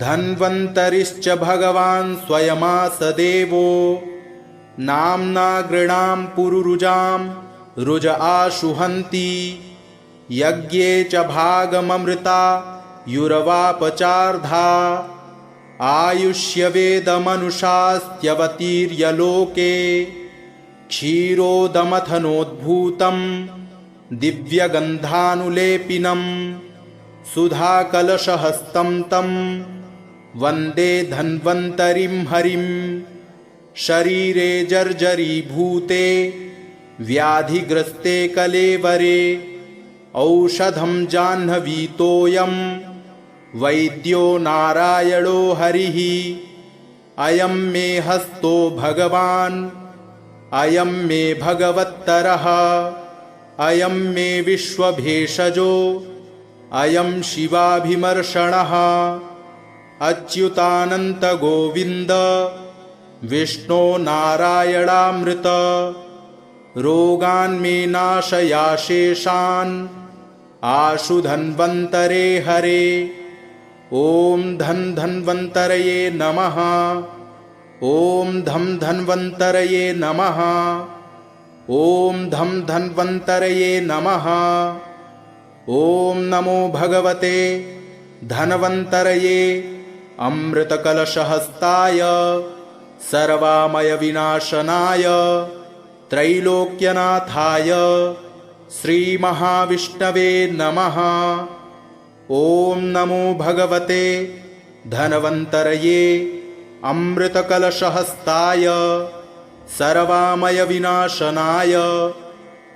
धन्वन्तरिश्च भगवान् स्वयमास देवो नाम्ना गृणां पुरुरुजां रुज आशुहन्ति यज्ञे च भागममृता युरवापचार्धा आयुष्यवेदमनुषास्त्यवतीर्य लोके क्षीरोदमथनोद्भूतं दिव्यगन्धानुलेपिनं सुधाकलशहस्तं तं वन्दे धन्वन्तरिं हरिं शरीरे जर्जरीभूते व्याधिग्रस्ते कलेवरे औषधं जाह्नवीतोऽयं वैद्यो नारायणो हरिः अयं मे हस्तो भगवान् अयं मे भगवत्तरः अयं मे विश्वभेषजो अयं शिवाभिमर्षणः अच्युतानन्त गोविन्द विष्णो नारायणामृत रोगान् मे नाशयाशेषान् आशु धन्वन्तरे हरे ॐ धन्वन्तरये नमः ॐ धन्वन्तरये नमः ॐ धन्वन्तरये नमः ॐ नमो भगवते धन्वन्तरये अमृतकलशहस्ताय सर्वामयविनाशनाय त्रैलोक्यनाथाय श्रीमहाविष्णवे नमः ॐ नमो भगवते धन्वन्तरये अमृतकलशहस्ताय सर्वामयविनाशनाय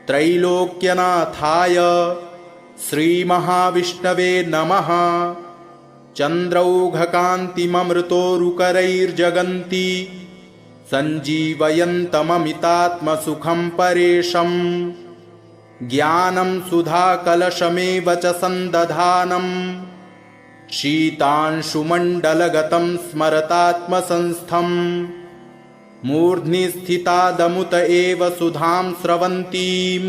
त्रैलोक्यनाथाय श्रीमहाविष्णवे नमः चन्द्रौघकान्तिममृतोरुकरैर्जगन्ति सञ्जीवयन्तममितात्मसुखं परेशं ज्ञानं सुधाकलशमेव च सन्दधानं शीतांशुमण्डलगतं स्मरतात्मसंस्थं मूर्ध्नि स्थितादमुत एव सुधां स्रवन्तीं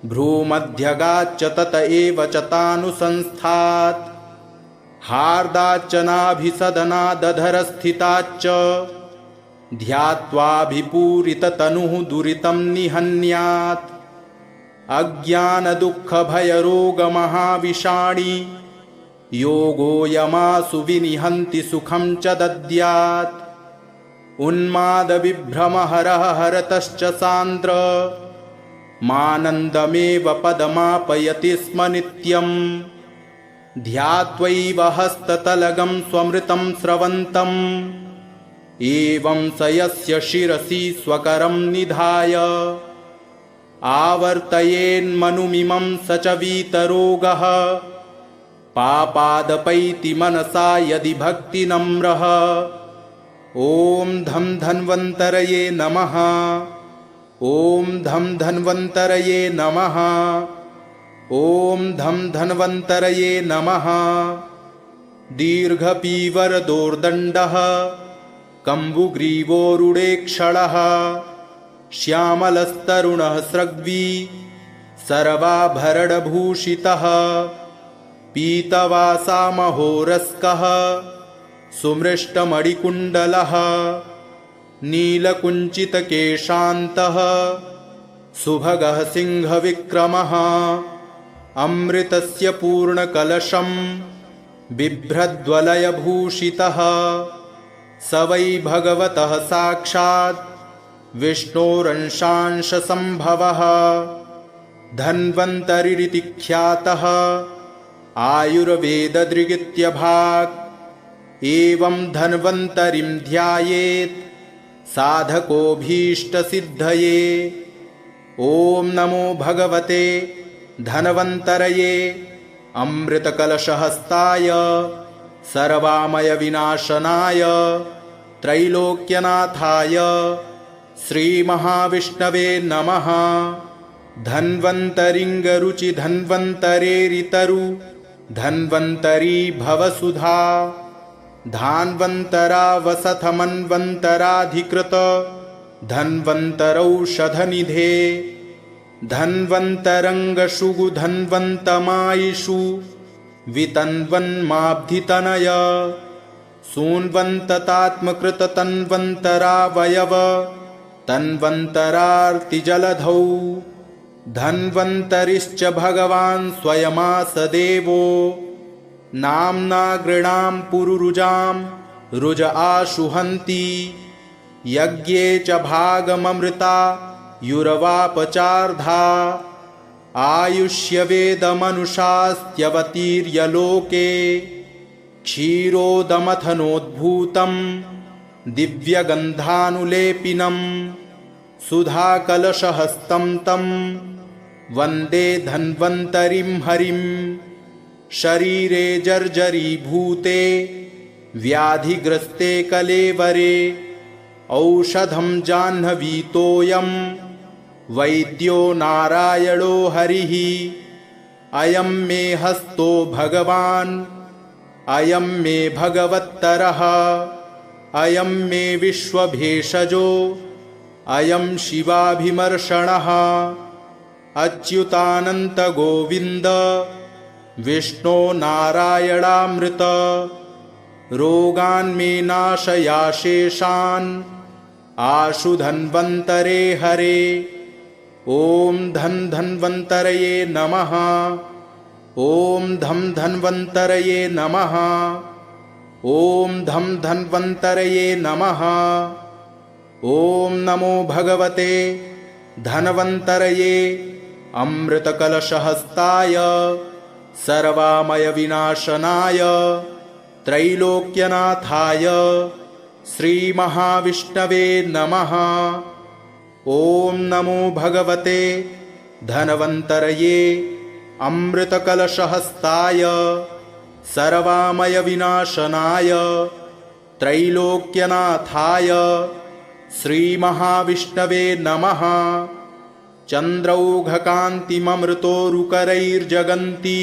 भ्रूमध्यगाच्च तत एव च तानुसंस्थात् हार्दाच्च नाभिसदनादधरस्थिताच्च ध्यात्वाभिपूरिततनुः दुरितं निहन्यात् अज्ञानदुःखभयरोगमहाविषाणि योगोऽयमासु विनिहन्ति सुखं च दद्यात् उन्मादविभ्रमहरः हरतश्च सान्द्र मानन्दमेव पदमापयति स्म नित्यं ध्यात्वैव हस्ततलगं स्वमृतं स्रवन्तम् एवं स यस्य शिरसि स्वकरं निधाय आवर्तयेन्मनुमिमं स च वीतरोगः पापादपैति मनसा यदि भक्तिनम्रः ॐ धन्वन्तरये नमः ॐ धन्वन्तरये नमः ॐ धन्वन्तरये नमः दीर्घपीवरदोर्दण्डः कम्बुग्रीवोरुडेक्षणः श्यामलस्तरुणः स्रग्वी सर्वाभरणभूषितः पीतवासामहोरस्कः सुमृष्टमणिकुण्डलः नीलकुञ्चितकेशान्तः सुभगः सिंहविक्रमः अमृतस्य पूर्णकलशं बिभ्रद्वलयभूषितः स वै भगवतः साक्षात् विष्णोरंशांशसम्भवः धन्वन्तरिरिति ख्यातः आयुर्वेददृगित्यभाक् एवं धन्वन्तरिं ध्यायेत् साधकोऽभीष्टसिद्धये ॐ नमो भगवते धन्वन्तरये अमृतकलशहस्ताय सर्वामयविनाशनाय त्रैलोक्यनाथाय श्रीमहाविष्णवे नमः धन्वन्तरिङ्गरुचि धन्वन्तरेरितरु धन्वन्तरी भवसुधा धान्वन्तरावसथमन्वन्तराधिकृत धन्वन्तरौषधनिधे धन्वन्तरङ्गशुगु धन्वन्तमायिषु वितन्वन्माब्धितनय सून्वन्ततात्मकृत तन्वन्तरावयव तन्वन्तरार्तिजलधौ धन्वन्तरिश्च भगवान् स्वयमास देवो नाम्ना गृणां पुरुरुजां रुज आशुहन्ति यज्ञे च भागममृता युरवापचार्धा आयुष्यवेदमनुषास्त्यवतीर्य लोके क्षीरोदमथनोद्भूतं दिव्यगन्धानुलेपिनं सुधाकलशहस्तं तं वन्दे धन्वन्तरिं हरिं शरीरे जर्जरीभूते व्याधिग्रस्ते कलेवरे औषधं जाह्नवीतोऽयं वैद्यो नारायणो हरिः अयं मे हस्तो भगवान् अयं मे भगवत्तरः अयं मे विश्वभेषजो अयं शिवाभिमर्षणः अच्युतानन्त गोविन्द विष्णो नारायणामृत रोगान् मे नाशयाशेषान् आशु धन्वन्तरे हरे ॐ धन्वन्तरये नमः ॐ धन्वन्तरये नमः ॐ धन्वन्तरये नमः ॐ नमो भगवते धन्वन्तरये अमृतकलशहस्ताय सर्वामयविनाशनाय त्रैलोक्यनाथाय श्रीमहाविष्णवे नमः ॐ नमो भगवते धन्वन्तरये अमृतकलशहस्ताय सर्वामयविनाशनाय त्रैलोक्यनाथाय श्रीमहाविष्णवे नमः चन्द्रौघकान्तिममृतोरुकरैर्जगन्ति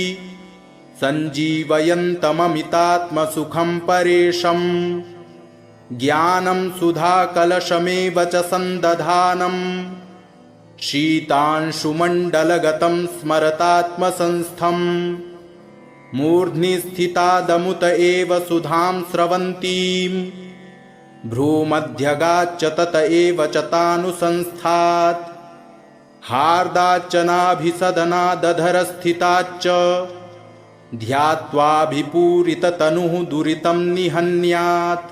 सञ्जीवयन्तममितात्मसुखं परेशम् ज्ञानं सुधाकलशमेव च सन्दधानं शीतांशुमण्डलगतं स्मरतात्मसंस्थम् मूर्ध्नि स्थितादमुत एव सुधां स्रवन्तीं भ्रूमध्यगाच्च तत एव च तानुसंस्थात् हार्दाच्च नाभिसदनादधरस्थिताच्च ध्यात्वाभिपूरिततनुः दुरितं निहन्यात्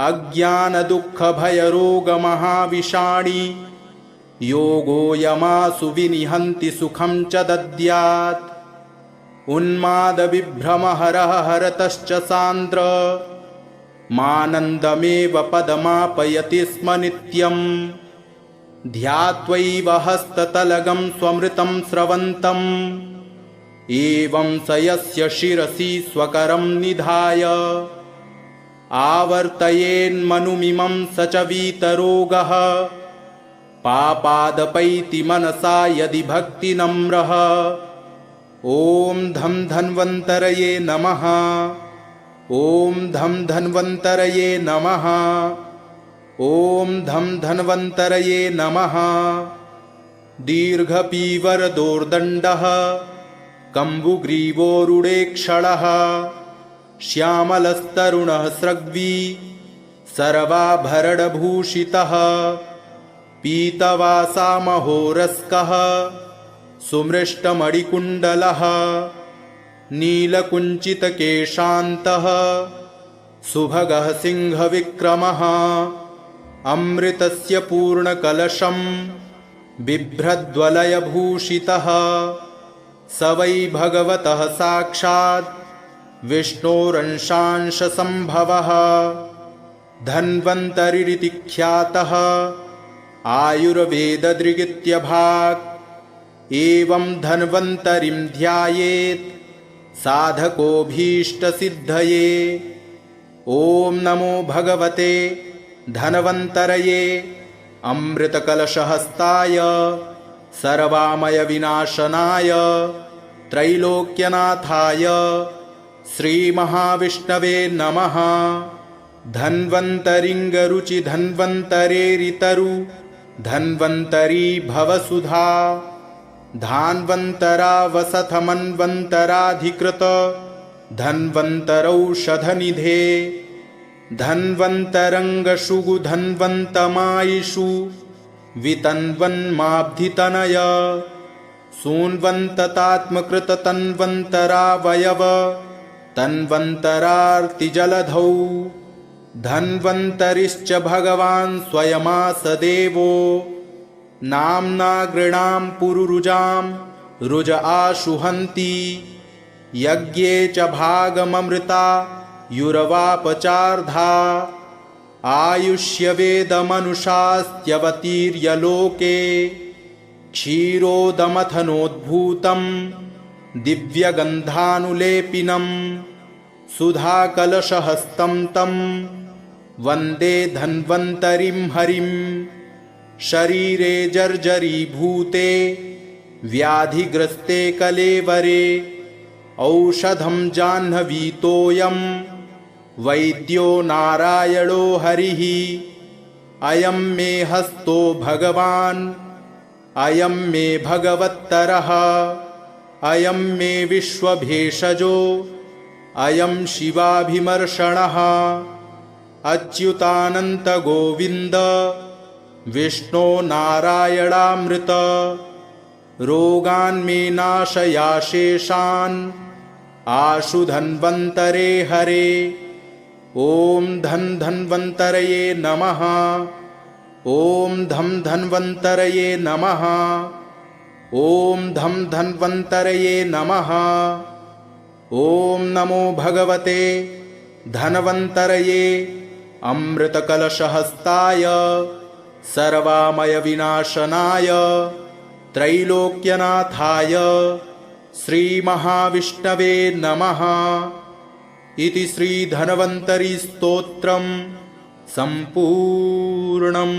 अज्ञानदुःखभयरोगमहाविषाणि योगो यमासु विनिहन्ति सुखं च दद्यात् उन्मादविभ्रमहरः हरतश्च सान्द्र मानन्दमेव पदमापयति स्म नित्यं ध्यात्वैव हस्ततलगं स्वमृतं स्रवन्तम् एवं स यस्य शिरसि स्वकरं निधाय आवर्तयेन्मनुमिमं स च वीतरोगः पापादपैति मनसा यदि भक्तिनम्रः ॐ धन्वन्तरये नमः ॐ धन्वन्तरये नमः ॐ धन्वन्तरये नमः दीर्घपीवरदोर्दण्डः कम्बुग्रीवोरुडेक्षणः श्यामलस्तरुणः स्रग्वी सर्वाभरणभूषितः पीतवासामहोरस्कः सुमृष्टमणिकुण्डलः नीलकुञ्चितकेशान्तः सुभगः सिंहविक्रमः अमृतस्य पूर्णकलशं बिभ्रद्वलयभूषितः स वै भगवतः साक्षात् विष्णोरंशांशसम्भवः धन्वन्तरिरिति ख्यातः आयुर्वेददृगित्यभाक् एवं धन्वन्तरिं ध्यायेत् साधकोऽभीष्टसिद्धये ॐ नमो भगवते धन्वन्तरये अमृतकलशहस्ताय सर्वामयविनाशनाय त्रैलोक्यनाथाय श्रीमहाविष्णवे नमः धन्वन्तरिङ्गरुचि धन्वन्तरेरितरु धन्वन्तरी भवसुधा धान्वन्तरावसथमन्वन्तराधिकृत धन्वन्तरौषधनिधे धन्वन्तरङ्गशुगु धन्वन्तमायिषु वितन्वन्माब्धितनय सून्वन्ततात्मकृततन्वन्तरावयव तन्वन्तरार्तिजलधौ धन्वन्तरिश्च भगवान् स्वयमास देवो नाम्ना गृणां पुरुरुजां रुज आशुहन्ति यज्ञे च भागममृता युरवापचार्धा आयुष्यवेदमनुषास्त्यवतीर्य लोके क्षीरोदमथनोद्भूतं दिव्यगन्धानुलेपिनं सुधाकलशहस्तं तं वन्दे धन्वन्तरिं हरिं शरीरे जर्जरीभूते व्याधिग्रस्ते कलेवरे औषधं जाह्नवीतोऽयं वैद्यो नारायणो हरिः अयं मे हस्तो भगवान् अयं मे भगवत्तरः अयं मे विश्वभेषजो अयं शिवाभिमर्षणः अच्युतानन्तगोविन्द विष्णो नारायणामृत रोगान्मे नाशयाशेषान् आशु धन्वन्तरे हरे ॐ धन्वन्तरये नमः ॐ धन्वन्तरये नमः ॐ धन्वन्तरये नमः ॐ नमो भगवते धन्वन्तरये अमृतकलशहस्ताय सर्वामयविनाशनाय त्रैलोक्यनाथाय श्रीमहाविष्णवे नमः इति श्रीधन्वन्तरी स्तोत्रम् सम्पूर्णम्।